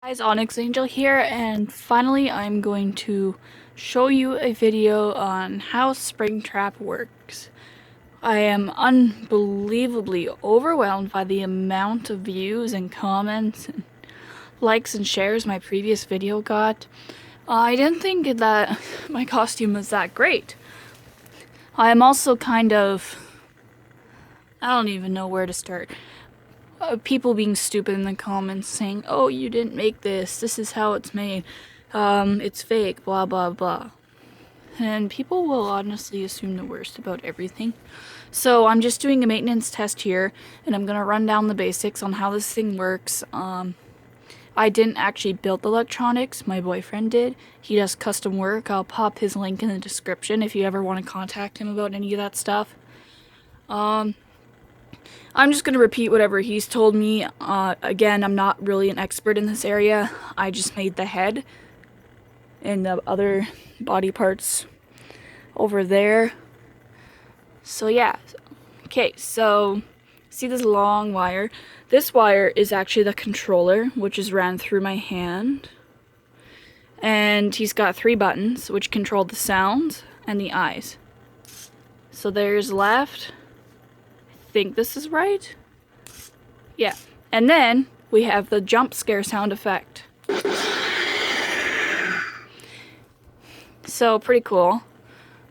Guys, Onyx Angel here, and finally I'm going to show you a video on how Springtrap works. I am unbelievably overwhelmed by the amount of views and comments and likes and shares my previous video got. I didn't think that my costume was that great. I am also I don't even know where to start. People being stupid in the comments saying, oh, you didn't make this is how it's made, it's fake, blah blah blah. And people will honestly assume the worst about everything. So I'm just doing a maintenance test here, and I'm gonna run down the basics on how this thing works. I didn't actually build the electronics, my boyfriend did. He does custom work. I'll pop his link in the description if you ever want to contact him about any of that stuff. I'm just going to repeat whatever he's told me. Again, I'm not really an expert in this area. I just made the head and the other body parts over there. So yeah. Okay, so see this long wire? This wire is actually the controller, which is ran through my hand. And he's got 3 buttons, which control the sound and the eyes. So there's left. Think this is right? Yeah. And then we have the jump scare sound effect. So pretty cool.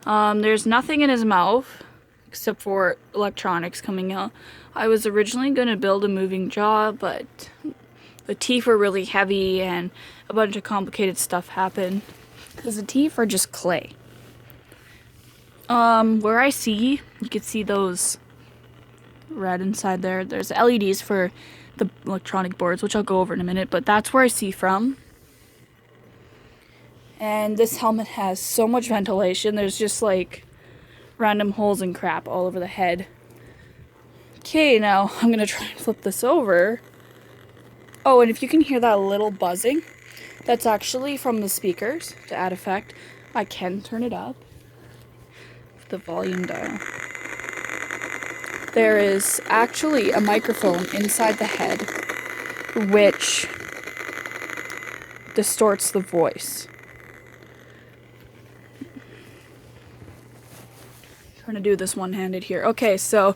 There's nothing in his mouth except for electronics coming out. I was originally going to build a moving jaw, but the teeth were really heavy and a bunch of complicated stuff happened because the teeth are just clay. Where I see, you can see those red inside there. There's LEDs for the electronic boards, which I'll go over in a minute, but that's where I see from. And this helmet has so much ventilation. There's just like random holes and crap all over the head. Okay, now I'm gonna try and flip this over. Oh, and if you can hear that little buzzing, that's actually from the speakers to add effect. I can turn it up with the volume dial. There is actually a microphone inside the head which distorts the voice. I'm trying to do this one-handed here. Okay, so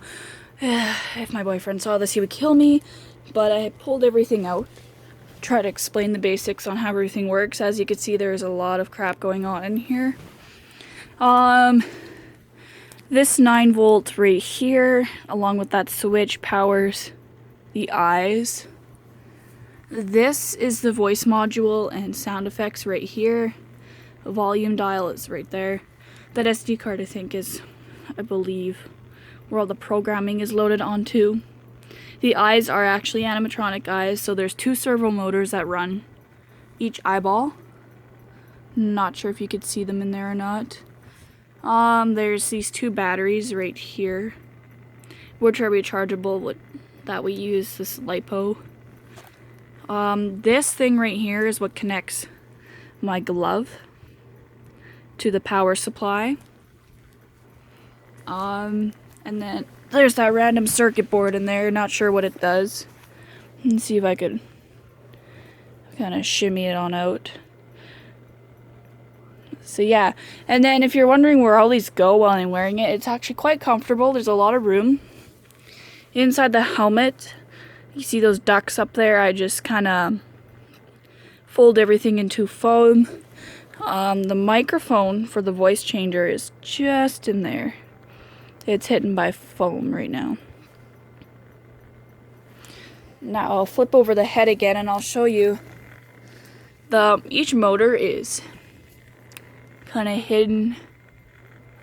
if my boyfriend saw this, he would kill me, but I pulled everything out. Try to explain the basics on how everything works. As you can see, there's a lot of crap going on in here. This 9 volt right here, along with that switch, powers the eyes. This is the voice module and sound effects right here. The volume dial is right there. That SD card, I think, is, I believe, where all the programming is loaded onto. The eyes are actually animatronic eyes, so there's 2 servo motors that run each eyeball. Not sure if you could see them in there or not. There's these 2 batteries right here, which are rechargeable, that we use, this LiPo. This thing right here is what connects my glove to the power supply. And then there's that random circuit board in there, not sure what it does. Let's see if I could kind of shimmy it on out. So yeah, and then if you're wondering where all these go while I'm wearing it, it's actually quite comfortable. There's a lot of room. Inside the helmet, you see those ducts up there, I just kind of fold everything into foam. The microphone for the voice changer is just in there. It's hidden by foam right now. Now I'll flip over the head again and I'll show you. Each motor is kind of hidden.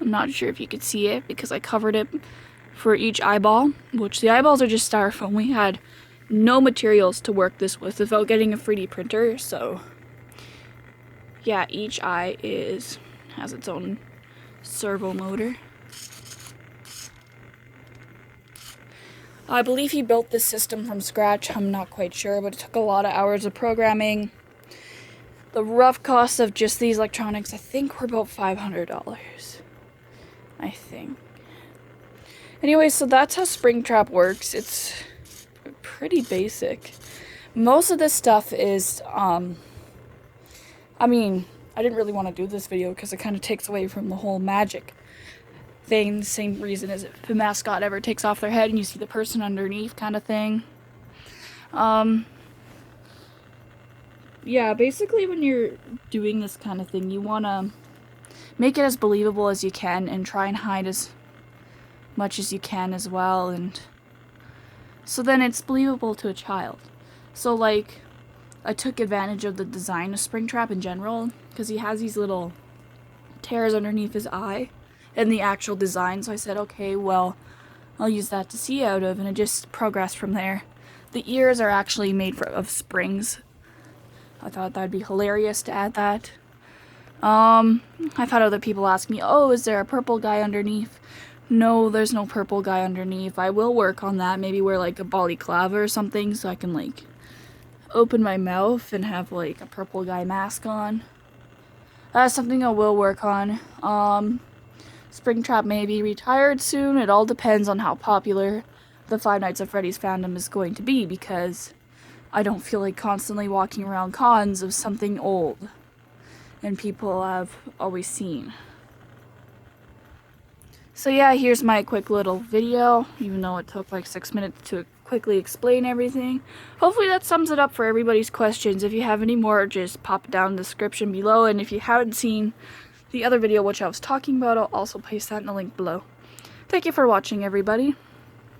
I'm not sure if you could see it because I covered it for each eyeball, which the eyeballs are just styrofoam. We had no materials to work this with without getting a 3D printer, so yeah, each eye has its own servo motor. I believe he built this system from scratch. I'm not quite sure, but it took a lot of hours of programming. The rough cost of just these electronics, I think, were about $500. I think. Anyway, so that's how Springtrap works. It's pretty basic. Most of this stuff is, I mean, I didn't really want to do this video because it kind of takes away from the whole magic thing. The same reason as if the mascot ever takes off their head and you see the person underneath kind of thing. Yeah, basically when you're doing this kind of thing, you want to make it as believable as you can and try and hide as much as you can as well, and so then it's believable to a child. So like, I took advantage of the design of Springtrap in general, because he has these little tears underneath his eye in the actual design, so I said, okay, well, I'll use that to see out of, and it just progressed from there. The ears are actually made of springs. I thought that'd be hilarious to add that. I've had other people ask me, oh, is there a purple guy underneath? No, there's no purple guy underneath. I will work on that, maybe wear like a balaclava or something so I can like open my mouth and have like a purple guy mask on. That's something I will work on. Springtrap may be retired soon. It all depends on how popular the Five Nights at Freddy's fandom is going to be, because I don't feel like constantly walking around cons of something old and people have always seen. So yeah, here's my quick little video, even though it took like 6 minutes to quickly explain everything. Hopefully that sums it up for everybody's questions. If you have any more, just pop it down in the description below, and if you haven't seen the other video which I was talking about, I'll also paste that in the link below. Thank you for watching, everybody.